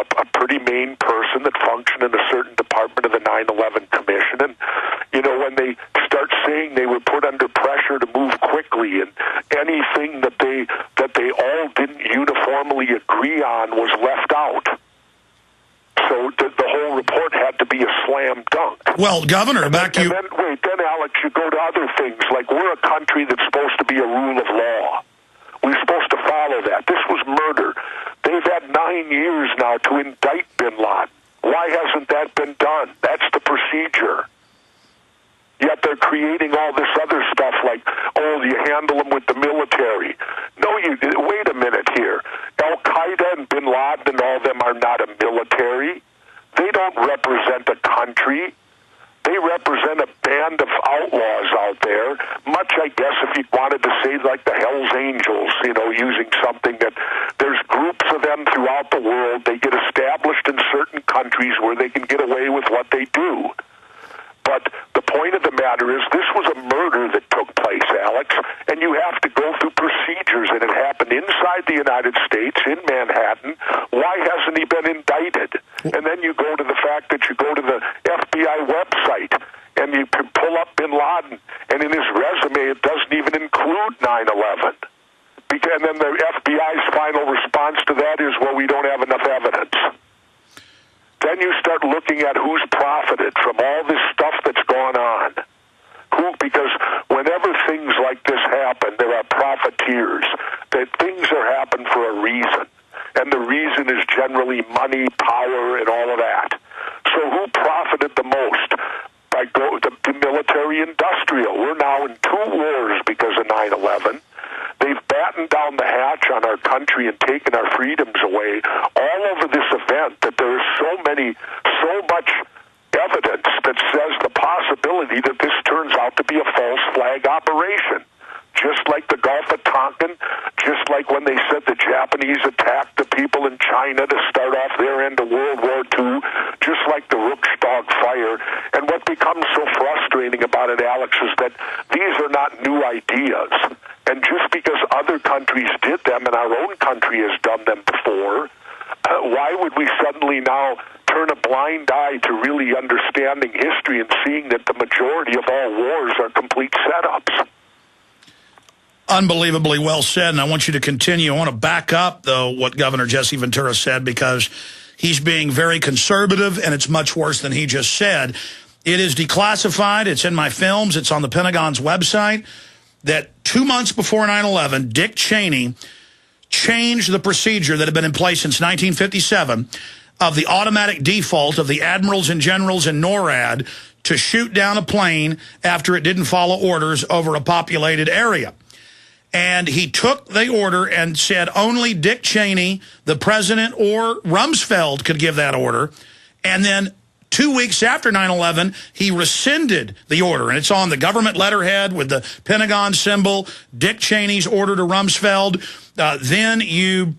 a pretty main person that functioned in a certain department of the 9/11 Commission. And, you know, when they start saying they were put under pressure to move quickly and anything that they all didn't uniformly agree on was left out. So the whole report had to be a slam dunk. Well, Governor, then Alex, you go to other things. Like, we're a country that's supposed to be a rule of law. We're supposed to follow that. This was murder. They've had 9 years now to indict bin Laden. Why hasn't that been done? That's the procedure. Yet they're creating all this other stuff like, oh, you handle them with the military. No, wait a minute here. Al-Qaeda and bin Laden and all them are not a military. They don't represent a country. They represent a band of outlaws out there, much, I guess, if you wanted to say like the Hells Angels, you know, using something that there's groups of them throughout the world. They get established in certain countries where they can get away with what they do. But the point of the matter is this was a murder that took place, Alex, and you have to go through procedures, and it happened inside the United States, in Manhattan. Why hasn't he been indicted? And then you go to the fact that you go to the FBI website, and you can pull up bin Laden, and in his resume it doesn't even include 9/11. And then the FBI's final response to that is, well, we don't have enough evidence. Then you start looking at who's profited from all this stuff that's gone on. Because whenever things like this happen, there are profiteers. That things are happening for a reason. And the reason is generally money, power, and all of that. So who profited the most? By the military industrial. We're now in 2 wars because of 9/11. They've battened down the hatch on our country and taken our freedoms away all over this event that there is so much evidence that says the possibility that this turns out to be a false flag operation. Just like the Gulf of Tonkin, just like when they said the Japanese attacked the people in China to start off their end of World War II, just like the Ruckstag fire. And what becomes so frustrating about it, Alex, is that these are not new ideas. And just because other countries did them and our own country has done them before, why would we suddenly now turn a blind eye to really understanding history and seeing that the majority of all wars are complete setups? Unbelievably well said, and I want you to continue. I want to back up, though, what Governor Jesse Ventura said, because he's being very conservative, and it's much worse than he just said. It is declassified. It's in my films. It's on the Pentagon's website that 2 months before 9/11, Dick Cheney changed the procedure that had been in place since 1957 of the automatic default of the admirals and generals in NORAD to shoot down a plane after it didn't follow orders over a populated area. And he took the order and said only Dick Cheney, the president, or Rumsfeld could give that order. And then 2 weeks after 9/11, he rescinded the order. And it's on the government letterhead with the Pentagon symbol, Dick Cheney's order to Rumsfeld. Then you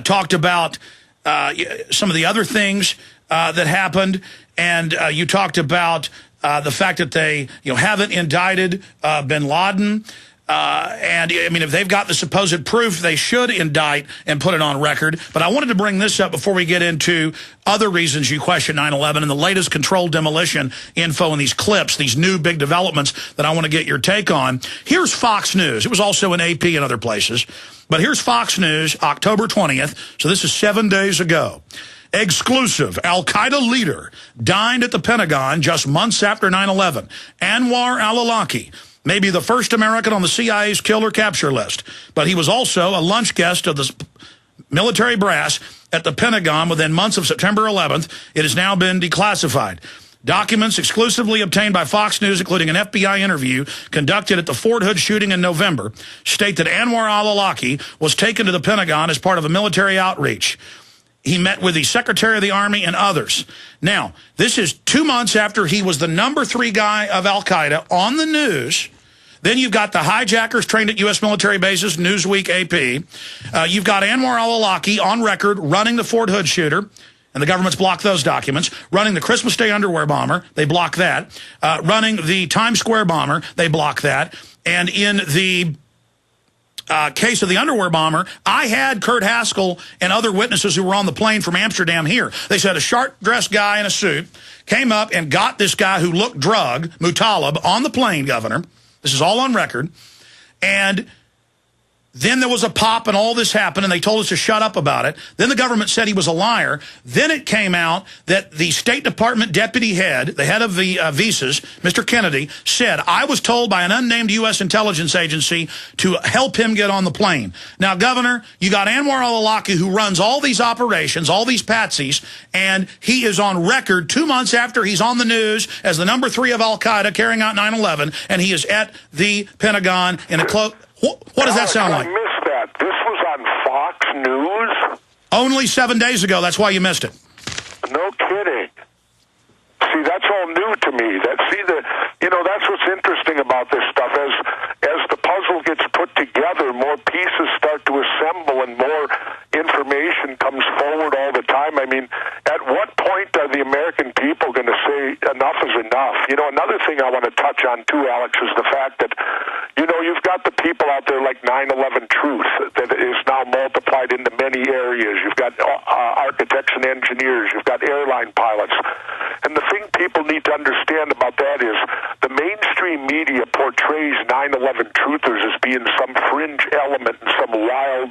talked about some of the other things that happened. And you talked about the fact that they haven't indicted bin Laden. And, I mean, if they've got the supposed proof, they should indict and put it on record. But I wanted to bring this up before we get into other reasons you question 9/11 and the latest controlled demolition info in these clips, these new big developments that I want to get your take on. Here's Fox News. It was also in AP and other places. But here's Fox News, October 20th. So this is 7 days ago. Exclusive. Al-Qaeda leader dined at the Pentagon just months after 9/11. Anwar al-Awlaki. Maybe the first American on the CIA's kill or capture list. But he was also a lunch guest of the military brass at the Pentagon within months of September 11th. It has now been declassified. Documents exclusively obtained by Fox News, including an FBI interview conducted at the Fort Hood shooting in November, state that Anwar al-Awlaki was taken to the Pentagon as part of a military outreach. He met with the Secretary of the Army and others. Now, this is 2 months after he was the #3 guy of Al-Qaeda on the news. Then you've got the hijackers trained at U.S. military bases, Newsweek, AP. You've got Anwar al-Awlaki on record running the Fort Hood shooter, and the government's blocked those documents. Running the Christmas Day underwear bomber, they block that. Running the Times Square bomber, they block that. And in the case of the underwear bomber, I had Kurt Haskell and other witnesses who were on the plane from Amsterdam here. They said a sharp-dressed guy in a suit came up and got this guy who looked drugged, Muttalib, on the plane, Governor. This is all on record. And then there was a pop and all this happened, and they told us to shut up about it. Then the government said he was a liar. Then it came out that the State Department deputy head, the head of the visas, Mr. Kennedy, said, I was told by an unnamed U.S. intelligence agency to help him get on the plane. Now, Governor, you got Anwar al-Awlaki who runs all these operations, all these patsies, and he is on record 2 months after he's on the news as the number 3 of al-Qaeda carrying out 9/11, and he is at the Pentagon in a close... What does that sound like? I missed that. This was on Fox News? Only 7 days ago. That's why you missed it. No kidding. See, that's all new to me. That's what's interesting about this stuff. As the puzzle gets put together, more pieces start to assemble and more information comes forward all the time. I mean, at what point are the American people going to say enough is enough? Another thing I want to touch on too, Alex, is the fact that, you've got the people out there like 9/11 Truth that is now multiplied into many areas. You've got architects and engineers. You've got airline pilots. And the thing people need to understand about that is the mainstream media portrays 9/11 truthers as being some fringe element and some wild,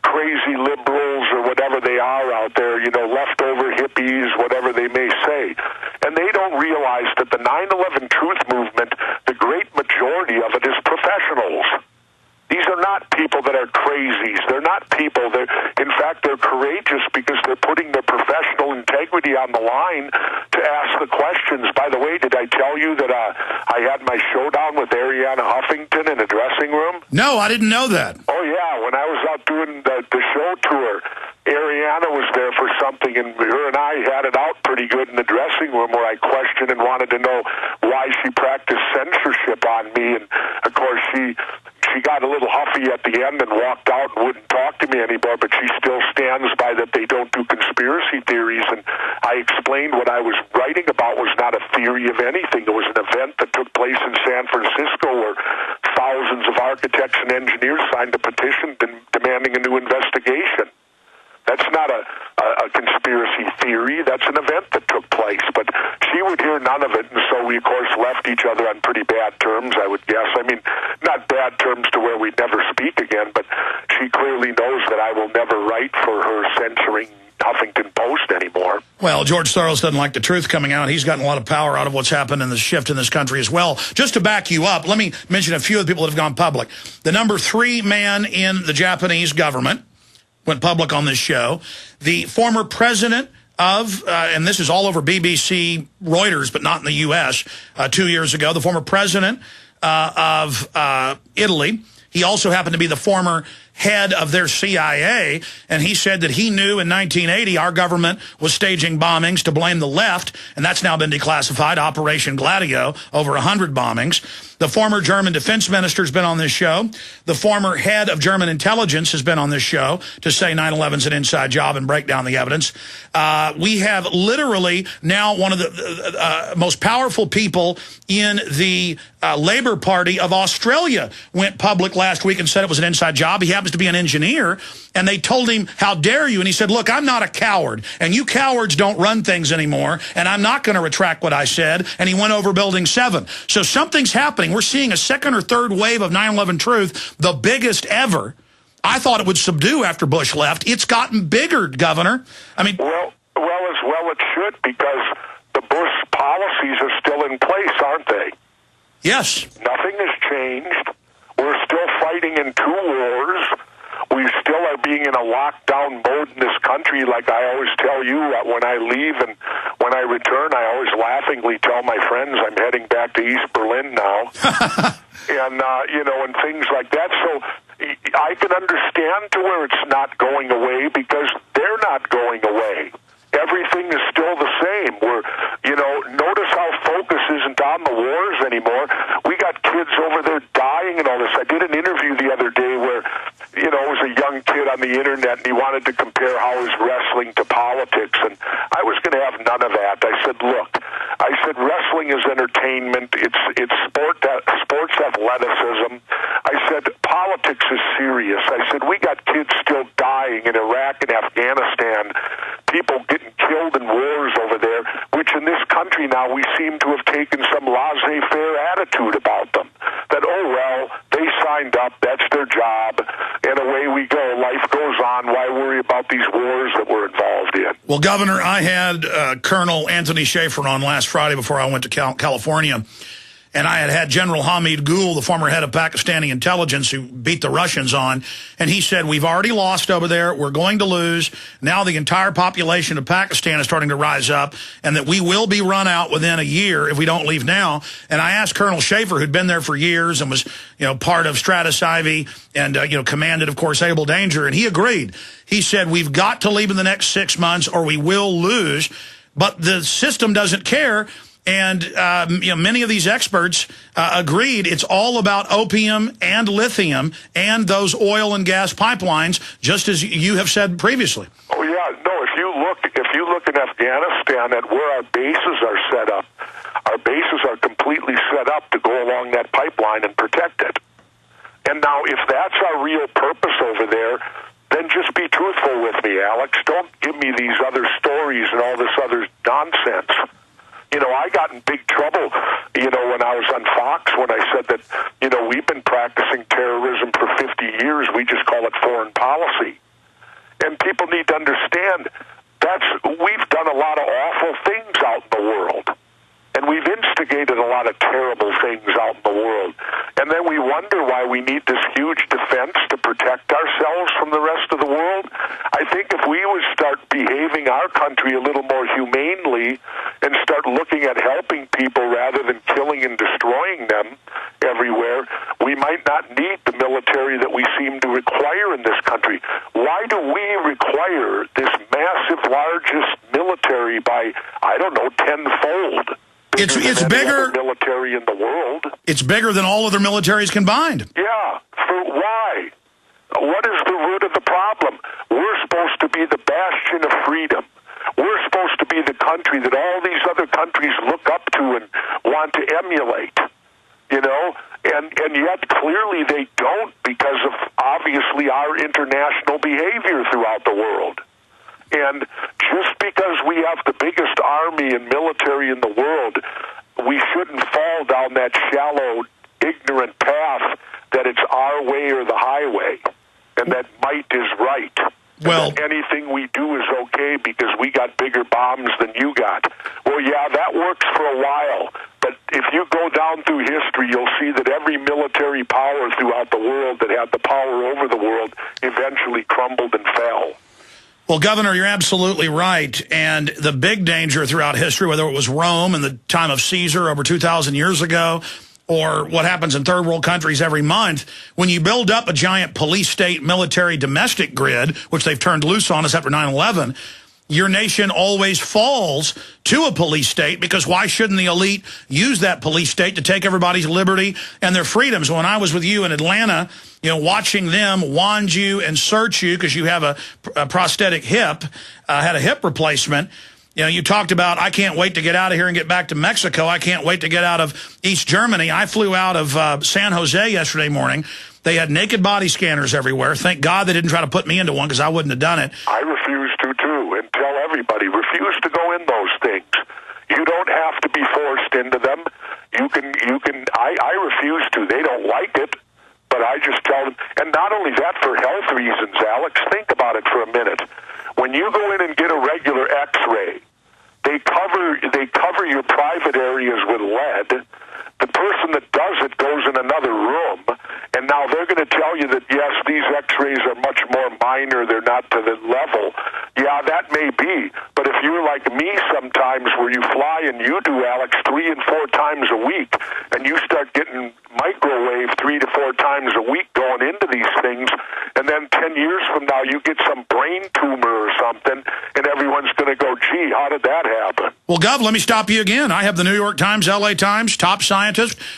crazy liberals or whatever they are out there, leftover hippies, whatever they may say. And they don't realize that the 9/11 truth movement, the great majority of it is professionals. These are not people that are crazies. They're not people that, in fact, they're courageous because they're putting their professional integrity on the line to ask the questions. By the way, did I tell you that I had my showdown with Arianna Huffington in a dressing room? No, I didn't know that. Oh, yeah. When I was out doing the show tour, Arianna was there for something, and her and I had it out pretty good in the dressing room where I questioned and wanted to know why she practiced censorship on me. And, of course, she got a little huffy at the end and walked out and wouldn't talk to me anymore, but she still stands by that they don't do conspiracy theories. And I explained what I was writing about was not a theory of anything. It was an event that took place in San Francisco where thousands of architects and engineers signed a petition demanding a new investigation. That's not a conspiracy theory. That's an event that took place. But she would hear none of it, and so we, of course, left each other on pretty bad terms, I would guess. I mean, not bad terms to where we'd never speak again, but she clearly knows that I will never write for her censoring Huffington Post anymore. Well, George Soros doesn't like the truth coming out. He's gotten a lot of power out of what's happened in the shift in this country as well. Just to back you up, let me mention a few of the people that have gone public. The number 3 man in the Japanese government went public on this show. The former president of, and this is all over BBC, Reuters, but not in the U.S., 2 years ago, the former president of Italy. He also happened to be the former head of their CIA, and he said that he knew in 1980 our government was staging bombings to blame the left, and that's now been declassified, Operation Gladio, over 100 bombings. The former German defense minister has been on this show. The former head of German intelligence has been on this show to say 9/11's an inside job and break down the evidence. We have literally now one of the most powerful people in the Labour Party of Australia went public last week and said it was an inside job. He happens to be an engineer, and they told him, how dare you? And he said, look, I'm not a coward, and you cowards don't run things anymore, and I'm not going to retract what I said, and he went over Building 7. So something's happening. We're seeing a second or third wave of 9/11 truth, the biggest ever. I thought it would subdue after Bush left. It's gotten bigger, Governor. I mean, well, as well it should, because the Bush policies are still in place, aren't they? Yes. Nothing has changed. We're still fighting in 2 wars. We still are being in a lockdown mode in this country, like I always tell you. When I leave and when I return, I always laughingly tell my friends I'm heading back to East Berlin now. And things like that. So I can understand to where it's not going away, because they're not going away. Everything is still the same. Notice how focus isn't on the wars anymore. We got kids over there dying and all this. I did an interview the other day where, it was a young kid on the internet, and he wanted to compare how his wrestling to politics, and I was going to have none of that. I said, look, wrestling is entertainment. It's sports athleticism. I said, politics politics is serious. I said, we got kids still dying in Iraq and Afghanistan, people getting killed in wars over there, which in this country now we seem to have taken some laissez-faire attitude about them. That, oh, well, they signed up, that's their job, and away we go. Life goes on. Why worry about these wars that we're involved in? Well, Governor, I had Colonel Anthony Schaefer on last Friday before I went to California. And I had General Hamid Gul, the former head of Pakistani intelligence, who beat the Russians on. And he said, we've already lost over there. We're going to lose. Now the entire population of Pakistan is starting to rise up, and that we will be run out within a year if we don't leave now. And I asked Colonel Schaefer, who'd been there for years and was, part of Stratus Ivy and, commanded, of course, Able Danger. And he agreed. He said, we've got to leave in the next 6 months or we will lose. But the system doesn't care. And many of these experts agreed it's all about opium and lithium and those oil and gas pipelines, just as you have said previously. Oh yeah, no. If you look in Afghanistan at where our bases are set up, our bases are completely set up to go along that pipeline and protect it. And now, if that's our real purpose over there, then just be truthful with me, Alex. Don't give me these other stories and all this other nonsense. I got in big trouble, when I was on Fox, when I said that, we've been practicing terrorism for 50 years. We just call it foreign policy. And people need to understand we've done a lot of awful things out in the world. And we've instigated a lot of terrible things out in the world. And then we wonder why we need this huge defense to protect ourselves from the rest of the world. I think if we would start behaving our country a little more humanely and start looking at helping people rather than killing and destroying them everywhere, we might not need the military that we seem to require in this country. Why do we require this massive, largest military by, tenfold? It's bigger military in the world. It's bigger than all other militaries combined. Yeah. For why? What is the root of the problem? We're supposed to be the bastion of freedom. We're supposed to be the country that all these other countries look up to and want to emulate. And yet clearly they don't, because of obviously our international behavior throughout the world. And just because we have the biggest army and military in the world, we shouldn't fall down that shallow, ignorant path that it's our way or the highway, and that might is right. Well, and that anything we do is okay because we got bigger bombs than you got. Well, yeah, that works for a while, but if you go down through history, you'll see that every military power throughout the world that had the power over the world eventually crumbled and fell. Well, Governor, you're absolutely right. And the big danger throughout history, whether it was Rome in the time of Caesar over 2,000 years ago, or what happens in third world countries every month, when you build up a giant police state, military, domestic grid, which they've turned loose on us after 9/11, your nation always falls to a police state, because why shouldn't the elite use that police state to take everybody's liberty and their freedoms? When I was with you in Atlanta, watching them wand you and search you because you have a prosthetic hip, had a hip replacement. You talked about, I can't wait to get out of here and get back to Mexico. I can't wait to get out of East Germany. I flew out of San Jose yesterday morning. They had naked body scanners everywhere. Thank God they didn't try to put me into one, because I wouldn't have done it. I refuse to, too, and tell everybody, refuse to go in those things. You don't have to be forced into them. I refuse to. They don't like it, but I just tell them. And not only that, for health reasons, Alex, think about it for a minute. When you go in and get a regular X-ray, they cover your private areas with lead. The person that does it goes in another room, and now they're going to tell you that, yes, these X-rays are much more minor, they're not to the level. Yeah, that may be, but if you're like me sometimes, where you fly, and you do, Alex, 3 and 4 times a week, and you start getting microwave 3 to 4 times a week going into these things, and then 10 years from now you get some brain tumor or something, and everyone's going to go, gee, how did that happen? Well, Gov, let me stop you again. I have the New York Times, LA Times, top scientists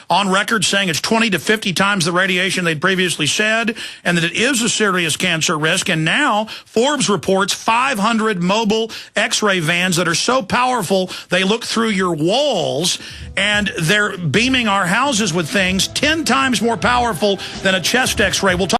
on record saying it's 20 to 50 times the radiation they'd previously said, and that it is a serious cancer risk. And now Forbes reports 500 mobile X X-ray vans that are so powerful they look through your walls, and they're beaming our houses with things 10 times more powerful than a chest X-ray. We'll talk